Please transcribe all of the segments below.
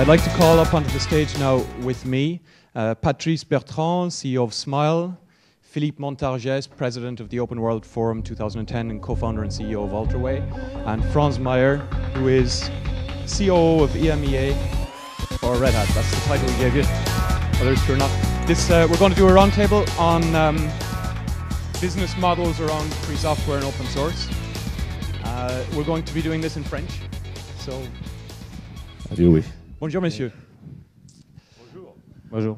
I'd like to call up onto the stage now with me Patrice Bertrand, CEO of Smile, Philippe Montargès, President of the Open World Forum 2010 and co-founder and CEO of Ultraway, and Franz Meyer, who is COO of EMEA for Red Hat. That's the title we gave you. Others sure not. We're going to do a roundtable on business models around free software and open source. We're going to be doing this in French. So, oui. Bonjour, messieurs. Bonjour. Bonjour.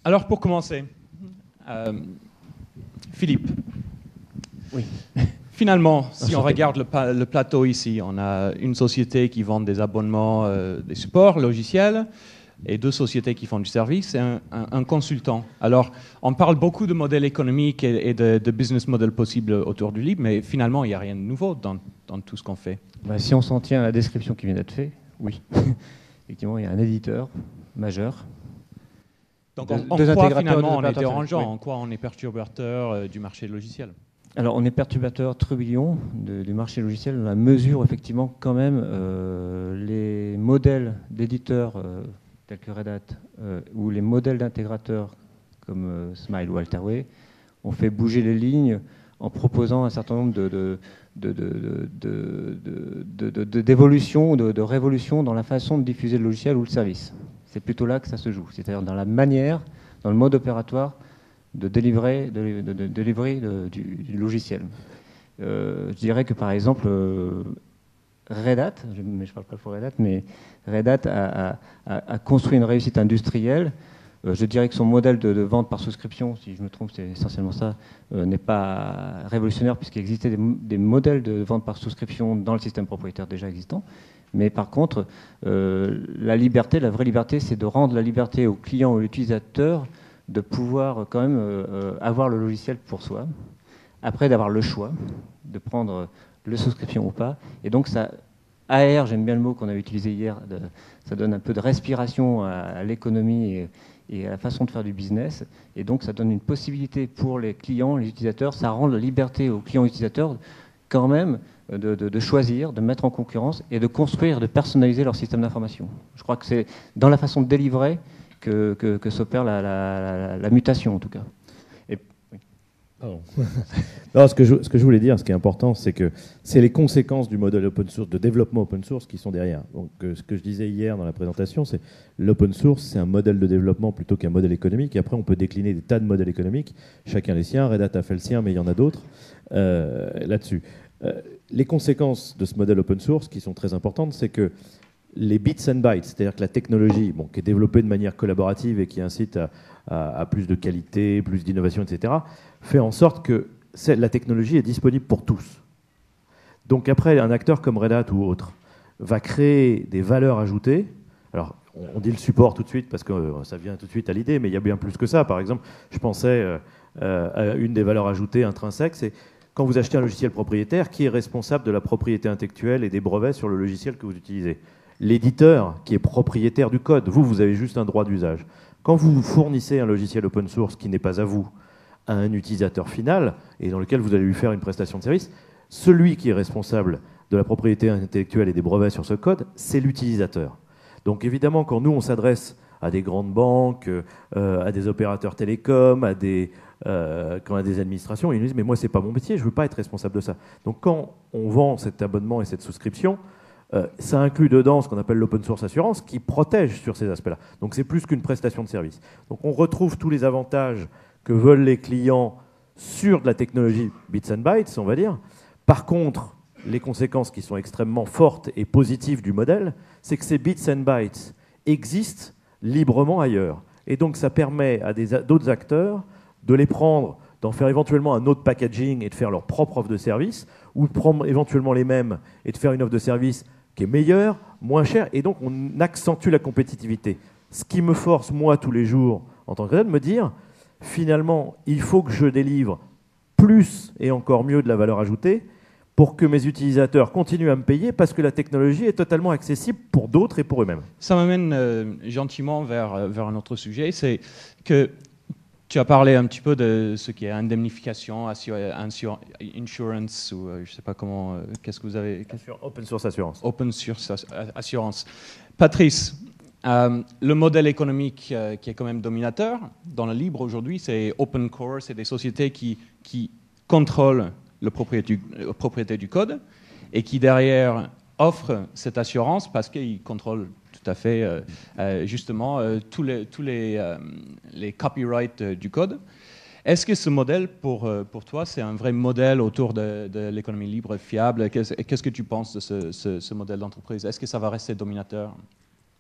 Alors, pour commencer, Philippe. Oui. Finalement, si on regarde le plateau ici, on a une société qui vend des abonnements, des supports logiciels, et deux sociétés qui font du service, et un consultant. Alors, on parle beaucoup de modèles économiques et de business models possibles autour du livre, mais finalement, il n'y a rien de nouveau dans tout ce qu'on fait. Bah, si on s'en tient à la description qui vient d'être faite, oui. Effectivement, il y a un éditeur majeur. Donc, en quoi finalement on est dérangeant, en quoi on est perturbateur du marché logiciel? Alors, on est perturbateur trublion du marché logiciel dans la mesure, effectivement, quand même, les modèles d'éditeurs tels que Red Hat ou les modèles d'intégrateurs comme Smile ou Ultraway ont fait bouger les lignes en proposant un certain nombre d'évolutions, de révolutions dans la façon de diffuser le logiciel ou le service. C'est plutôt là que ça se joue, c'est-à-dire dans la manière, dans le mode opératoire de délivrer du logiciel. Je dirais que par exemple, Red Hat, je ne parle pas pour Red Hat, mais Red Hat a construit une réussite industrielle. Je dirais que son modèle de vente par souscription, si je me trompe, c'est essentiellement ça, n'est pas révolutionnaire puisqu'il existait des modèles de vente par souscription dans le système propriétaire déjà existant. Mais par contre, la liberté, la vraie liberté, c'est de rendre la liberté au client ou à l'utilisateur de pouvoir quand même avoir le logiciel pour soi, après d'avoir le choix de prendre le souscription ou pas. Et donc ça aère, j'aime bien le mot qu'on avait utilisé hier, ça donne un peu de respiration à l'économie et à la façon de faire du business. Et donc ça donne une possibilité pour les clients, les utilisateurs, ça rend la liberté aux clients et utilisateurs quand même de choisir, de mettre en concurrence et de construire, de personnaliser leur système d'information. Je crois que c'est dans la façon de délivrer que s'opère la mutation, en tout cas. Et, oui. Pardon. Non, ce que je voulais dire, ce qui est important, c'est que c'est les conséquences du modèle open source, de développement open source qui sont derrière. Donc, ce que je disais hier dans la présentation, c'est l'open source, c'est un modèle de développement plutôt qu'un modèle économique. Et après, on peut décliner des tas de modèles économiques, chacun les siens. Red Hat a fait le sien, mais il y en a d'autres là-dessus. Les conséquences de ce modèle open source qui sont très importantes, c'est que les bits and bytes, c'est-à-dire que la technologie qui est développée de manière collaborative et qui incite à plus de qualité, plus d'innovation, etc., fait en sorte que la technologie est disponible pour tous. Donc après, un acteur comme Red Hat ou autre va créer des valeurs ajoutées. Alors, on dit le support tout de suite parce que ça vient tout de suite à l'idée, mais il y a bien plus que ça. Par exemple, je pensais à une des valeurs ajoutées intrinsèques, c'est quand vous achetez un logiciel propriétaire, qui est responsable de la propriété intellectuelle et des brevets sur le logiciel que vous utilisez? L'éditeur qui est propriétaire du code. Vous avez juste un droit d'usage. Quand vous fournissez un logiciel open source qui n'est pas à vous, à un utilisateur final, et dans lequel vous allez lui faire une prestation de service, celui qui est responsable de la propriété intellectuelle et des brevets sur ce code, c'est l'utilisateur. Donc évidemment, quand nous, on s'adresse à des grandes banques, à des opérateurs télécoms, à des administrations, ils nous disent « mais moi, c'est pas mon métier, je veux pas être responsable de ça ». Donc quand on vend cet abonnement et cette souscription, ça inclut dedans ce qu'on appelle l'open source assurance qui protège sur ces aspects-là. Donc c'est plus qu'une prestation de service. Donc on retrouve tous les avantages que veulent les clients sur de la technologie bits and bytes, on va dire. Par contre, les conséquences qui sont extrêmement fortes et positives du modèle, c'est que ces bits and bytes existent librement ailleurs. Et donc ça permet à d'autres acteurs de les prendre, d'en faire éventuellement un autre packaging et de faire leur propre offre de service, ou de prendre éventuellement les mêmes et de faire une offre de service qui est meilleure, moins chère, et donc on accentue la compétitivité. Ce qui me force, moi, tous les jours, en tant que tel, de me dire, finalement, il faut que je délivre plus et encore mieux de la valeur ajoutée pour que mes utilisateurs continuent à me payer parce que la technologie est totalement accessible pour d'autres et pour eux-mêmes. Ça m'amène gentiment vers un autre sujet, c'est que tu as parlé un petit peu de ce qui est indemnification, insurance, ou je ne sais pas comment, qu'est-ce que vous avez... Open source assurance. Open source assurance. Patrice, Le modèle économique qui est quand même dominateur dans le libre aujourd'hui, c'est open core, c'est des sociétés qui contrôlent la propriété du code et qui derrière offrent cette assurance parce qu'ils contrôlent tout à fait justement tous les copyrights du code. Est-ce que ce modèle, pour toi, c'est un vrai modèle autour de l'économie libre fiable? Qu'est-ce que tu penses de ce modèle d'entreprise? Est-ce que ça va rester dominateur?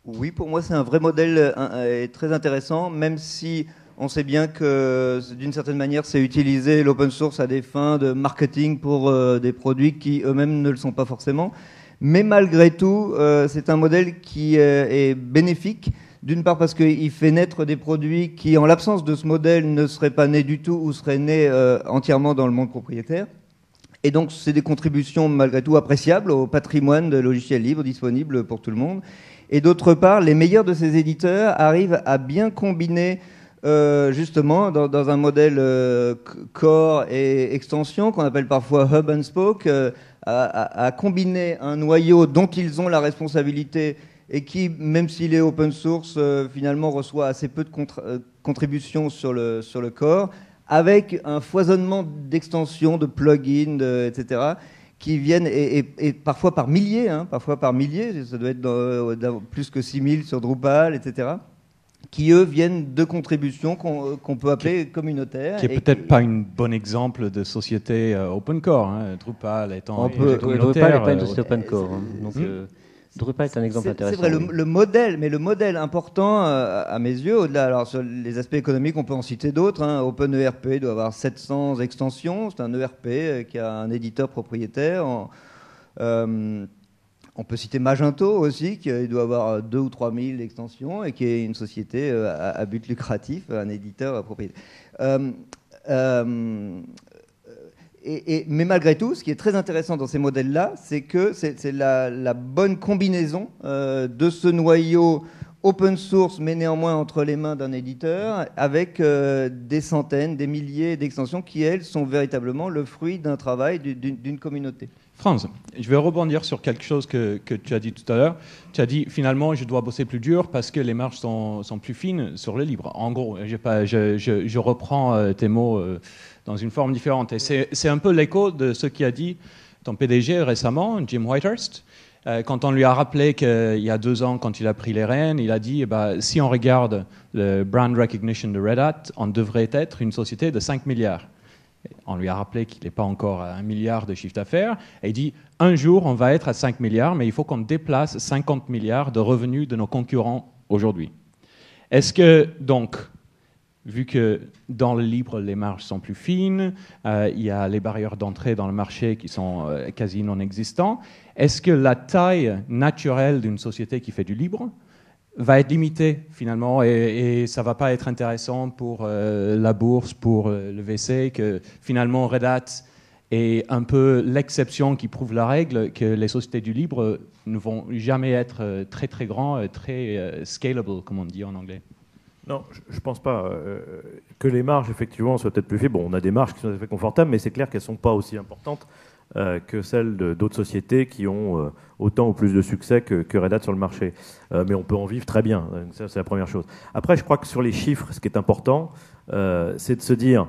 Oui, pour moi, c'est un vrai modèle très intéressant, même si on sait bien que, d'une certaine manière, c'est utiliser l'open source à des fins de marketing pour des produits qui eux-mêmes ne le sont pas forcément. Mais malgré tout, c'est un modèle qui est bénéfique. D'une part parce qu'il fait naître des produits qui, en l'absence de ce modèle, ne seraient pas nés du tout ou seraient nés entièrement dans le monde propriétaire. Et donc, c'est des contributions malgré tout appréciables au patrimoine de logiciels libres disponibles pour tout le monde. Et d'autre part, les meilleurs de ces éditeurs arrivent à bien combiner justement dans un modèle core et extension qu'on appelle parfois hub and spoke, à combiner un noyau dont ils ont la responsabilité et qui, même s'il est open source, finalement reçoit assez peu de contributions sur le core, avec un foisonnement d'extensions, de plugins, etc., qui viennent, et parfois par milliers, ça doit être plus que 6000 sur Drupal, etc., qui, eux, viennent de contributions qu'on peut appeler communautaires. Qui n'est peut-être pas un bon exemple de société open core, hein, Drupal étant communautaire. Drupal n'est pas une société open core. Hein, donc, Drupal est un exemple intéressant. C'est vrai, le modèle, mais le modèle important à mes yeux, au-delà, alors sur les aspects économiques, on peut en citer d'autres. Hein. OpenERP doit avoir 700 extensions. C'est un ERP qui a un éditeur propriétaire. On peut citer Magento aussi, qui doit avoir 2 ou 3 000 extensions et qui est une société à but lucratif, un éditeur propriétaire. Mais malgré tout, ce qui est très intéressant dans ces modèles-là, c'est que c'est la bonne combinaison de ce noyau open source, mais néanmoins entre les mains d'un éditeur, avec des centaines, des milliers d'extensions qui, elles, sont véritablement le fruit d'un travail d'une communauté. Franz, je vais rebondir sur quelque chose que tu as dit tout à l'heure. Tu as dit, finalement, je dois bosser plus dur parce que les marges sont plus fines sur le libre. En gros, je reprends tes mots dans une forme différente. Et c'est un peu l'écho de ce qu'a dit ton PDG récemment, Jim Whitehurst. Quand on lui a rappelé qu'il y a 2 ans, quand il a pris les rênes, il a dit, si on regarde le brand recognition de Red Hat, on devrait être une société de 5 milliards. On lui a rappelé qu'il n'est pas encore à 1 milliard de chiffre d'affaires. Et il dit, un jour, on va être à 5 milliards, mais il faut qu'on déplace 50 milliards de revenus de nos concurrents aujourd'hui. Est-ce que, donc, vu que dans le libre, les marges sont plus fines, il y a les barrières d'entrée dans le marché qui sont quasi non existantes, est-ce que la taille naturelle d'une société qui fait du libre va être limitée finalement et ça ne va pas être intéressant pour la bourse, pour le VC, que finalement Red Hat est un peu l'exception qui prouve la règle, que les sociétés du libre ne vont jamais être très très grands, très scalable comme on dit en anglais? Non, je ne pense pas que les marges, effectivement, soient peut-être plus faibles. Bon, on a des marges qui sont tout à fait confortables, mais c'est clair qu'elles ne sont pas aussi importantes que celles d'autres sociétés qui ont autant ou plus de succès que Red Hat sur le marché. Mais on peut en vivre très bien, ça c'est la première chose. Après, je crois que sur les chiffres, ce qui est important, c'est de se dire,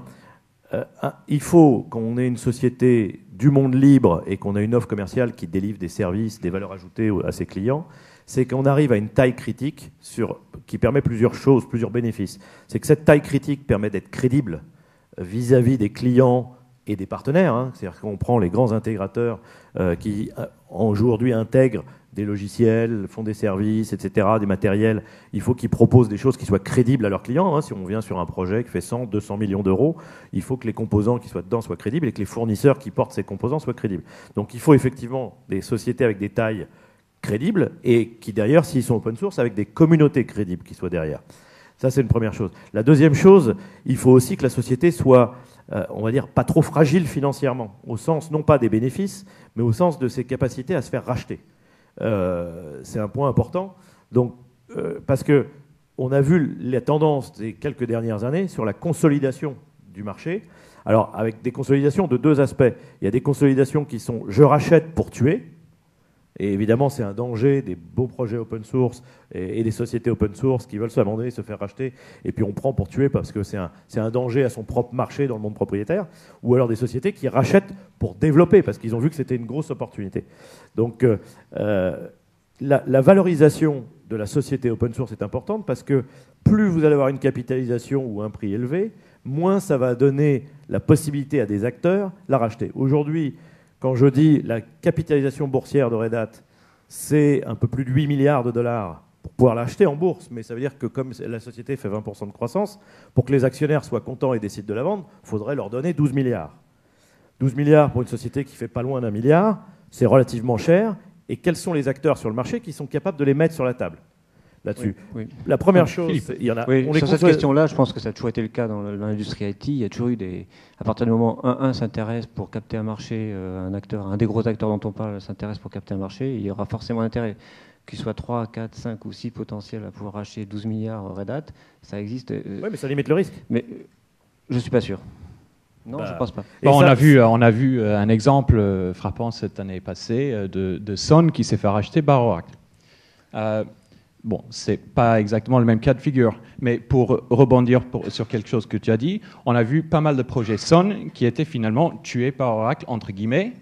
il faut qu'on ait une société du monde libre et qu'on ait une offre commerciale qui délivre des services, des valeurs ajoutées à ses clients, c'est qu'on arrive à une taille critique qui permet plusieurs choses, plusieurs bénéfices. C'est que cette taille critique permet d'être crédible vis-à-vis des clients et des partenaires. Hein. C'est-à-dire qu'on prend les grands intégrateurs qui aujourd'hui intègrent des logiciels, font des services, etc., des matériels. Il faut qu'ils proposent des choses qui soient crédibles à leurs clients. Hein. Si on vient sur un projet qui fait 100, 200 millions d'euros, il faut que les composants qui soient dedans soient crédibles et que les fournisseurs qui portent ces composants soient crédibles. Donc il faut effectivement des sociétés avec des tailles crédibles et qui d'ailleurs, s'ils sont open source, avec des communautés crédibles qui soient derrière. Ça, c'est une première chose. La deuxième chose, il faut aussi que la société soit, on va dire, pas trop fragile financièrement, au sens non pas des bénéfices, mais au sens de ses capacités à se faire racheter. C'est un point important. Donc, parce que on a vu la tendance des quelques dernières années sur la consolidation du marché. Alors, avec des consolidations de 2 aspects. Il y a des consolidations qui sont « je rachète pour tuer ». Et évidemment, c'est un danger des beaux projets open source et des sociétés open source qui veulent s'abandonner, se faire racheter, et puis on prend pour tuer parce que c'est un danger à son propre marché dans le monde propriétaire, ou alors des sociétés qui rachètent pour développer parce qu'ils ont vu que c'était une grosse opportunité. Donc la valorisation de la société open source est importante parce que plus vous allez avoir une capitalisation ou un prix élevé, moins ça va donner la possibilité à des acteurs de la racheter. Aujourd'hui, quand je dis la capitalisation boursière de Red Hat, c'est un peu plus de 8 milliards de dollars pour pouvoir l'acheter en bourse. Mais ça veut dire que comme la société fait 20% de croissance, pour que les actionnaires soient contents et décident de la vendre, il faudrait leur donner 12 milliards. 12 milliards pour une société qui fait pas loin d'1 milliard, c'est relativement cher. Et quels sont les acteurs sur le marché qui sont capables de les mettre sur la table là-dessus? Oui. La première chose, il y en a. Oui, sur cette question-là, je pense que ça a toujours été le cas dans l'industrie IT. Il y a toujours eu à partir du moment où un s'intéresse pour capter un marché, un des gros acteurs dont on parle s'intéresse pour capter un marché, il y aura forcément intérêt. Qu'il soit 3, 4, 5 ou 6 potentiels à pouvoir acheter 12 milliards Red Hat, ça existe. Oui, mais ça limite le risque. Mais je ne suis pas sûr. Non, je ne pense pas. Bon, on a vu un exemple frappant cette année passée de Sun qui s'est fait racheter par Oracle. Bon, ce n'est pas exactement le même cas de figure, mais pour rebondir sur quelque chose que tu as dit, on a vu pas mal de projets Sun qui étaient finalement tués par Oracle, entre guillemets,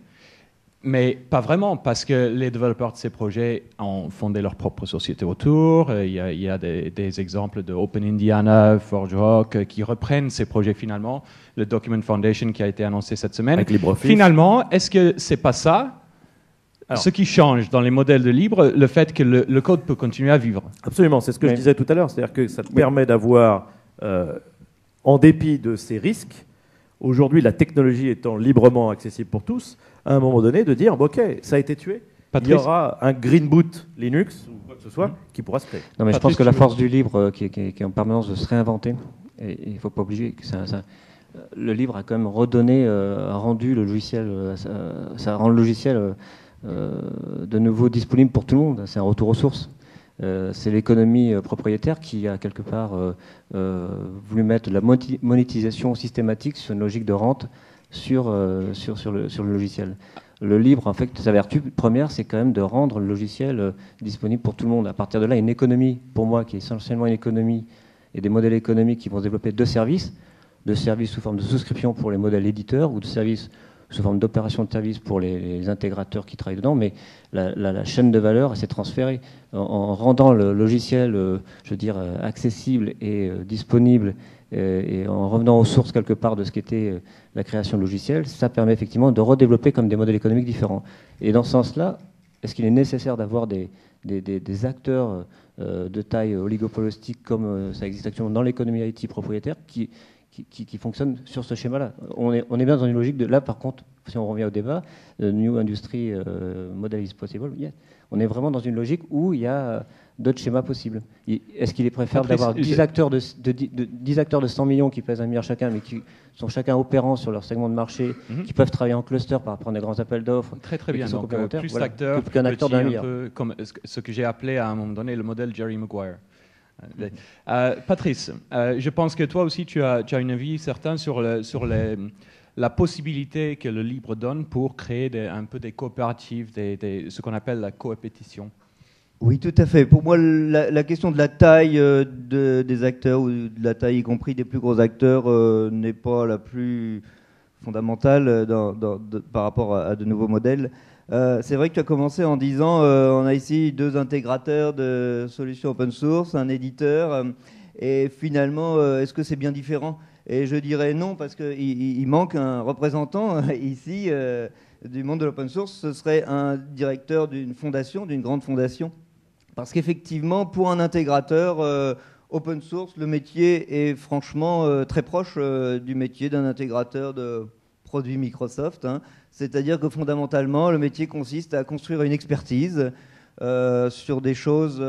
mais pas vraiment, parce que les développeurs de ces projets ont fondé leur propre société autour. Il y a des exemples de Open Indiana, ForgeRock, qui reprennent ces projets finalement. Le Document Foundation qui a été annoncé cette semaine. Avec LibreOffice. Finalement, est-ce que c'est pas ça ce qui change dans les modèles de libre, le fait que le code peut continuer à vivre? Absolument, c'est ce que je disais tout à l'heure. C'est-à-dire que ça te permet d'avoir, en dépit de ces risques, aujourd'hui, la technologie étant librement accessible pour tous, à un moment donné, de dire, OK, ça a été tué, Patrice, il y aura un Green Boot Linux, ou quoi que ce soit, qui pourra se créer. Non, mais Patrice, je pense que la force du libre, qui est en permanence de se réinventer, et il ne faut pas obliger que le libre a quand même redonné, a rendu le logiciel, ça rend le logiciel de nouveau disponible pour tout le monde. C'est un retour aux sources. C'est l'économie propriétaire qui a quelque part voulu mettre de la monétisation systématique sur une logique de rente sur le logiciel. Le libre, en fait, sa vertu première, c'est quand même de rendre le logiciel disponible pour tout le monde. À partir de là, une économie, pour moi, qui est essentiellement une économie, et des modèles économiques qui vont se développer de services sous forme de souscription pour les modèles éditeurs ou de services sous forme d'opération de service pour les intégrateurs qui travaillent dedans, mais la chaîne de valeur s'est transférée en rendant le logiciel, je veux dire, accessible et disponible, et en revenant aux sources quelque part de ce qu'était la création de logiciels. Ça permet effectivement de redévelopper comme des modèles économiques différents. Et dans ce sens-là, est-ce qu'il est nécessaire d'avoir des acteurs de taille oligopolistique comme ça existe actuellement dans l'économie IT propriétaire qui fonctionne sur ce schéma-là? On est bien dans une logique de... Là, par contre, si on revient au débat, New Industry Model is possible, yeah. On est vraiment dans une logique où il y a d'autres schémas possibles. Est-ce qu'il est préférable d'avoir 10 acteurs de 100 millions qui pèsent 1 milliard chacun, mais qui sont chacun opérants sur leur segment de marché, qui peuvent travailler en cluster par rapport à des grands appels d'offres? Très très bien. Donc, plus voilà, d'acteurs qu'un acteur d'un milliard. Comme ce que j'ai appelé à un moment donné le modèle Jerry Maguire. Patrice, je pense que toi aussi tu as un avis certain sur la possibilité que le libre donne pour créer un peu des coopératives, ce qu'on appelle la coopétition. Oui, tout à fait. Pour moi, la question de la taille des acteurs, ou de la taille y compris des plus gros acteurs, n'est pas la plus fondamentale par rapport à de nouveaux modèles. C'est vrai que tu as commencé en disant on a ici 2 intégrateurs de solutions open source, un éditeur, et finalement, est-ce que c'est bien différent? Et je dirais non, parce qu'il manque un représentant ici du monde de l'open source. Ce serait un directeur d'une fondation, d'une grande fondation. Parce qu'effectivement, pour un intégrateur open source, le métier est franchement très proche du métier d'un intégrateur de produits Microsoft, hein. C'est-à-dire que fondamentalement, le métier consiste à construire une expertise sur des choses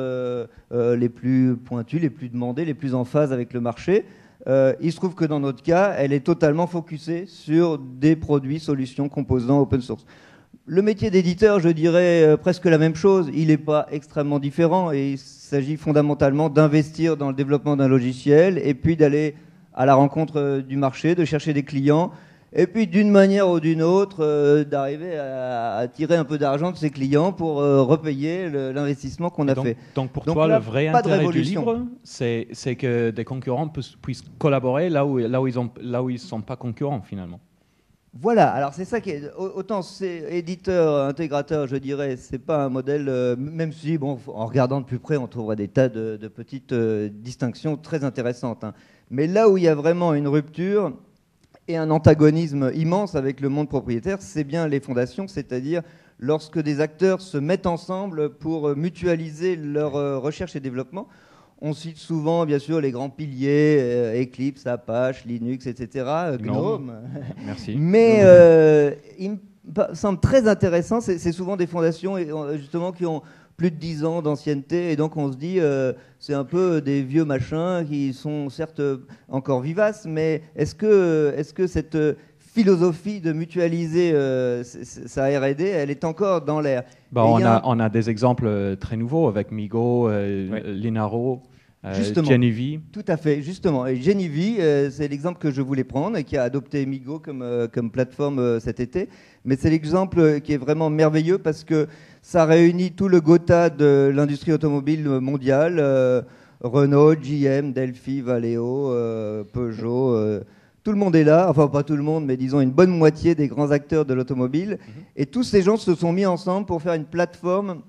les plus pointues, les plus demandées, les plus en phase avec le marché. Il se trouve que dans notre cas, elle est totalement focusée sur des produits, solutions, composants open source. Le métier d'éditeur, je dirais presque la même chose. Il n'est pas extrêmement différent et il s'agit fondamentalement d'investir dans le développement d'un logiciel et puis d'aller à la rencontre du marché, de chercher des clients et puis d'une manière ou d'une autre, d'arriver à tirer un peu d'argent de ses clients pour repayer l'investissement qu'on a fait. Donc pour Donc toi, là, le vrai pas de intérêt du révolution. libre, c'est que des concurrents puissent collaborer là où ils ne sont pas concurrents finalement. Voilà, alors c'est ça qui est. Autant c'est éditeur, intégrateur, je dirais, c'est pas un modèle, même si, bon, en regardant de plus près, on trouverait des tas de petites distinctions très intéressantes. Hein. Mais là où il y a vraiment une rupture et un antagonisme immense avec le monde propriétaire, c'est bien les fondations, c'est-à-dire lorsque des acteurs se mettent ensemble pour mutualiser leur recherche et développement. On cite souvent, bien sûr, les grands piliers, Eclipse, Apache, Linux, etc., GNOME. Merci. Mais il me semble très intéressant, c'est souvent des fondations justement qui ont plus de 10 ans d'ancienneté, et donc on se dit, c'est un peu des vieux machins qui sont certes encore vivaces, mais est-ce que cette philosophie de mutualiser sa R&D, elle est encore dans l'air? On a des exemples très nouveaux avec Migo, Linaro, Genevieve. Tout à fait, justement. Et Genevieve, c'est l'exemple que je voulais prendre et qui a adopté Migo comme plateforme cet été. Mais c'est l'exemple qui est vraiment merveilleux parce que ça réunit tout le Gotha de l'industrie automobile mondiale, Renault, GM, Delphi, Valeo, Peugeot. Tout le monde est là, enfin pas tout le monde, mais disons une bonne moitié des grands acteurs de l'automobile. Et tous ces gens se sont mis ensemble pour faire une plateforme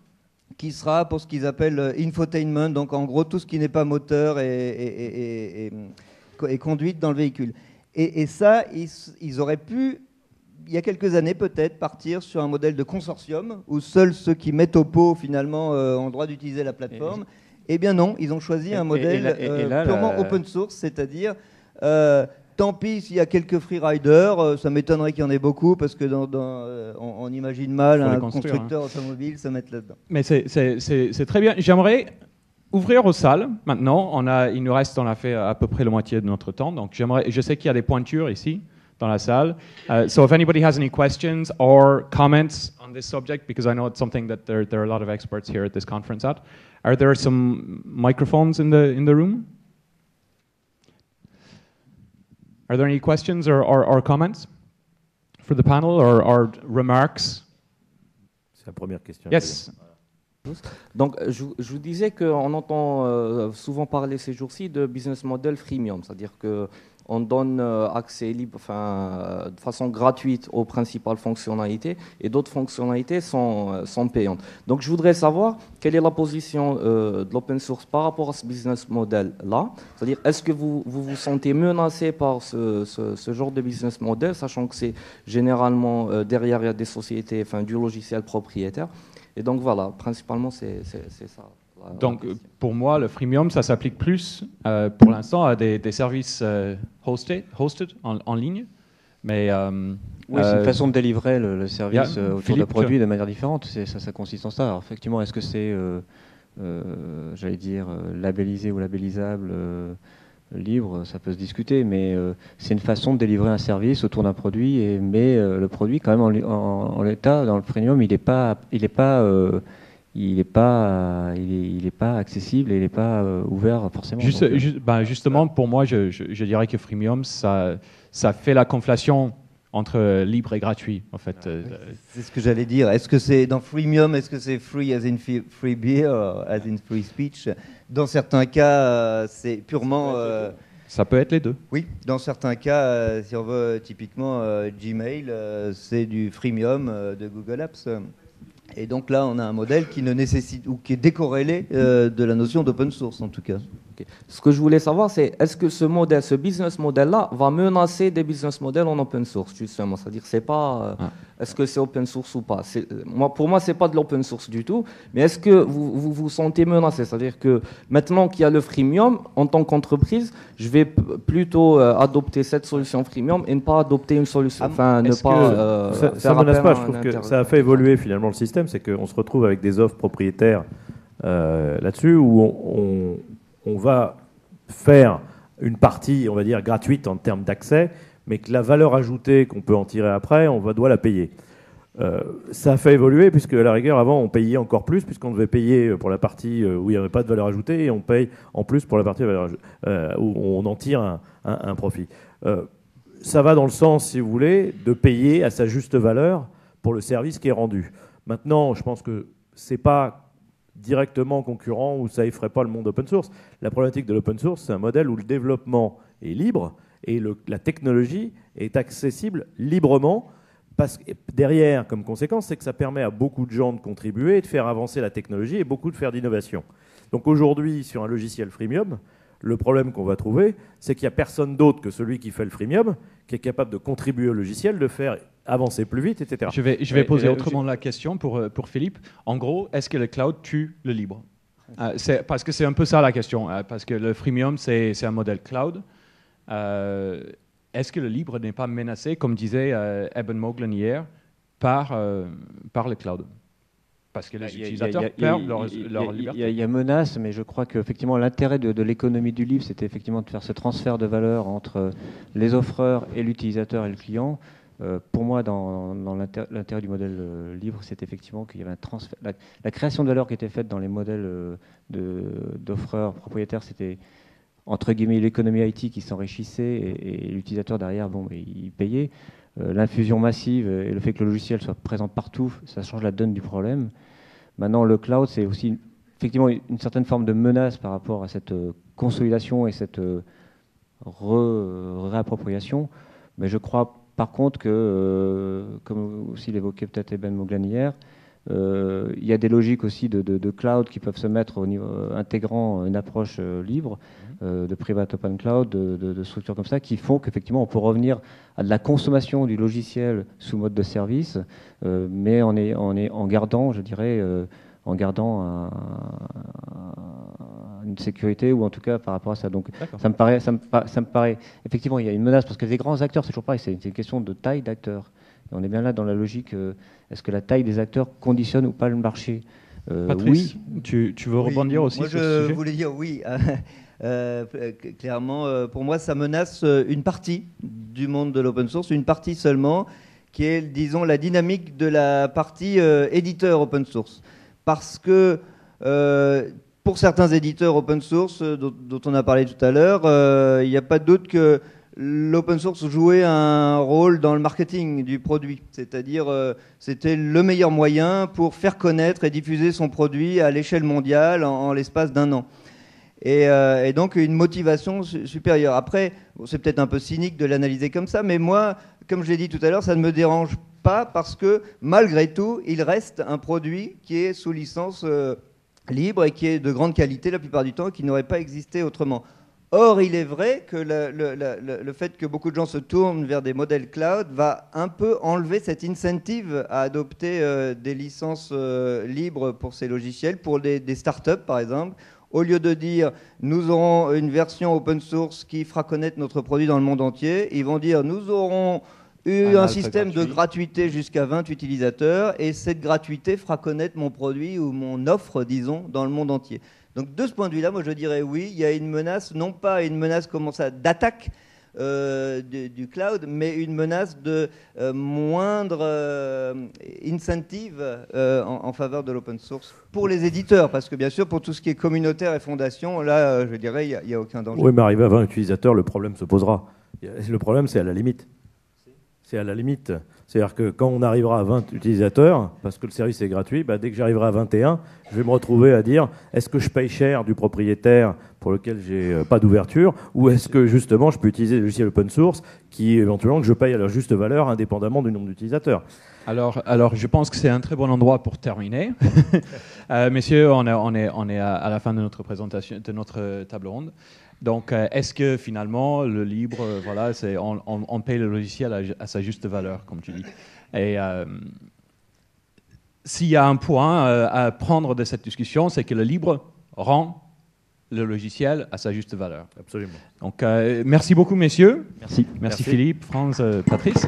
qui sera pour ce qu'ils appellent infotainment, donc en gros tout ce qui n'est pas moteur et conduite dans le véhicule. Et ça, ils auraient pu, il y a quelques années peut-être, partir sur un modèle de consortium où seuls ceux qui mettent au pot finalement ont le droit d'utiliser la plateforme. Eh bien non, ils ont choisi un modèle purement open source, c'est-à-dire tant pis s'il y a quelques freeriders, ça m'étonnerait qu'il y en ait beaucoup parce que on imagine mal un constructeur automobile se mettre là-dedans. Mais c'est très bien. J'aimerais ouvrir aux salles maintenant. Il nous reste, on a fait à peu près la moitié de notre temps. Donc je sais qu'il y a des pointures ici dans la salle. So if anybody has any questions or comments on this subject, because I know it's something that there are a lot of experts here at this conference at. Are there some microphones in the room? Are there any questions or comments for the panel or remarks? C'est la première question. Yes. Donc, je vous disais qu'on entend souvent parler ces jours-ci de business model freemium, c'est-à-dire qu'on donne accès libre, de façon gratuite aux principales fonctionnalités et d'autres fonctionnalités sont payantes. Donc, je voudrais savoir quelle est la position de l'open source par rapport à ce business model-là. C'est-à-dire, est-ce que vous vous sentez menacé par ce genre de business model, sachant que c'est généralement derrière il y a des sociétés, du logiciel propriétaire. Et donc voilà, principalement c'est ça. Donc pour moi, le freemium, ça s'applique plus pour l'instant à des services hosted en ligne. Mais oui, c'est une façon de délivrer le service autour de produits de manière différente. Ça consiste en ça. Alors effectivement, est-ce que c'est, j'allais dire, labellisé ou labellisable libre, ça peut se discuter, mais c'est une façon de délivrer un service autour d'un produit. Mais le produit, quand même, en l'état, dans le freemium, il n'est pas accessible et il n'est pas ouvert forcément. Justement, pour moi, je dirais que freemium, ça fait la conflation entre libre et gratuit, en fait. C'est ce que j'allais dire. Est-ce que c'est dans freemium, est-ce que c'est free as in free beer, as in free speech? Dans certains cas, c'est purement... ça peut être les deux. Oui, dans certains cas, si on veut, typiquement Gmail, c'est du freemium de Google Apps. Et donc là, on a un modèle qui ne nécessite ou qui est décorrélé de la notion d'open source, en tout cas. Okay. Ce que je voulais savoir, c'est est-ce que ce business model-là va menacer des business models en open source, justement? C'est-à-dire, c'est pas est-ce que c'est open source ou pas? Pour moi, c'est pas de l'open source du tout. Mais est-ce que vous vous sentez menacé? C'est-à-dire que maintenant qu'il y a le freemium, en tant qu'entreprise, je vais plutôt adopter cette solution freemium et ne pas adopter une solution. Ça menace pas. Je trouve que ça a fait évoluer finalement le système. C'est qu'on se retrouve avec des offres propriétaires là-dessus où on va faire une partie, on va dire, gratuite en termes d'accès, mais que la valeur ajoutée qu'on peut en tirer après, doit la payer. Ça a fait évoluer, puisque à la rigueur, avant, on payait encore plus, puisqu'on devait payer pour la partie où il n'y avait pas de valeur ajoutée, et on paye en plus pour la partie où on en tire un profit. ça va dans le sens, si vous voulez, de payer à sa juste valeur pour le service qui est rendu. Maintenant, je pense que ce n'est pas directement concurrent ou ça effraie pas le monde open source. La problématique de l'open source, c'est un modèle où le développement est libre et la technologie est accessible librement. Parce que derrière, comme conséquence, c'est que ça permet à beaucoup de gens de contribuer, de faire avancer la technologie et beaucoup de faire d'innovation. Donc aujourd'hui, sur un logiciel freemium, le problème qu'on va trouver, c'est qu'il n'y a personne d'autre que celui qui fait le freemium qui est capable de contribuer au logiciel, de faire avancer plus vite, etc. Je vais poser autrement la question pour Philippe. En gros, est-ce que le cloud tue le libre? Parce que c'est un peu ça la question. Parce que le freemium, c'est un modèle cloud. Est-ce que le libre n'est pas menacé, comme disait Eben Moglen hier, par le cloud? Parce que les utilisateurs perdent leur liberté. Il y a menace, mais je crois qu'effectivement l'intérêt de l'économie du libre, c'était effectivement de faire ce transfert de valeur entre les offreurs et l'utilisateur et le client. Pour moi, dans l'intérêt du modèle libre, c'est effectivement qu'il y avait un transfert. La création de valeur qui était faite dans les modèles d'offreurs propriétaires, c'était entre guillemets l'économie IT qui s'enrichissait et l'utilisateur derrière, il payait. L'infusion massive et le fait que le logiciel soit présent partout, ça change la donne du problème. Maintenant, le cloud, c'est aussi effectivement une certaine forme de menace par rapport à cette consolidation et cette réappropriation. Mais je crois par contre que, comme aussi l'évoquait peut-être Eben Moglen hier, il y a des logiques aussi de cloud qui peuvent se mettre au niveau intégrant une approche libre, de private open cloud, de structures comme ça, qui font qu'effectivement on peut revenir à de la consommation du logiciel sous mode de service, mais en gardant, je dirais, une sécurité, ou en tout cas par rapport à ça. Donc ça me paraît, effectivement, il y a une menace parce que les grands acteurs, c'est toujours pareil, c'est une question de taille d'acteurs. Et on est bien là dans la logique, est-ce que la taille des acteurs conditionne ou pas le marché? Patrice, oui. Tu veux rebondir aussi moi sur ce sujet? Je voulais dire oui. Clairement, pour moi, ça menace une partie du monde de l'open source, une partie seulement, qui est, disons, la dynamique de la partie éditeur open source. Parce que pour certains éditeurs open source, dont on a parlé tout à l'heure, il n'y a pas de doute que l'open source jouait un rôle dans le marketing du produit. C'est-à-dire, c'était le meilleur moyen pour faire connaître et diffuser son produit à l'échelle mondiale en l'espace d'un an. Et donc une motivation supérieure. Après, c'est peut-être un peu cynique de l'analyser comme ça, mais moi, comme je l'ai dit tout à l'heure, ça ne me dérange pas parce que malgré tout, il reste un produit qui est sous licence libre et qui est de grande qualité la plupart du temps, qui n'aurait pas existé autrement. Or, il est vrai que le fait que beaucoup de gens se tournent vers des modèles cloud va un peu enlever cette incentive à adopter des licences libres pour ces logiciels, pour des startups par exemple. Au lieu de dire nous aurons une version open source qui fera connaître notre produit dans le monde entier, ils vont dire nous aurons eu un système de gratuité jusqu'à 20 utilisateurs et cette gratuité fera connaître mon produit ou mon offre, disons, dans le monde entier. Donc de ce point de vue-là, moi je dirais oui, il y a une menace, non pas une menace comme ça d'attaque du cloud, mais une menace de moindre incentive en faveur de l'open source pour les éditeurs, parce que bien sûr pour tout ce qui est communautaire et fondation, là je dirais il n'y a aucun danger. Oui, mais arrivé à 20 utilisateurs, le problème se posera. Le problème, c'est à la limite. C'est à la limite. C'est-à-dire que quand on arrivera à 20 utilisateurs, parce que le service est gratuit, dès que j'arriverai à 21, je vais me retrouver à dire est-ce que je paye cher du propriétaire pour lequel j'ai pas d'ouverture, ou est-ce que justement je peux utiliser des logiciels open source qui éventuellement que je paye à leur juste valeur indépendamment du nombre d'utilisateurs. Alors, je pense que c'est un très bon endroit pour terminer. Messieurs, on est à la fin de notre présentation, de notre table ronde. Donc, est-ce que finalement, le libre, voilà, on paye le logiciel à sa juste valeur, comme tu dis. Et s'il y a un point à prendre de cette discussion, c'est que le libre rend le logiciel à sa juste valeur. Absolument. Donc, merci beaucoup, messieurs. Merci. Merci Philippe, Franz, Patrice.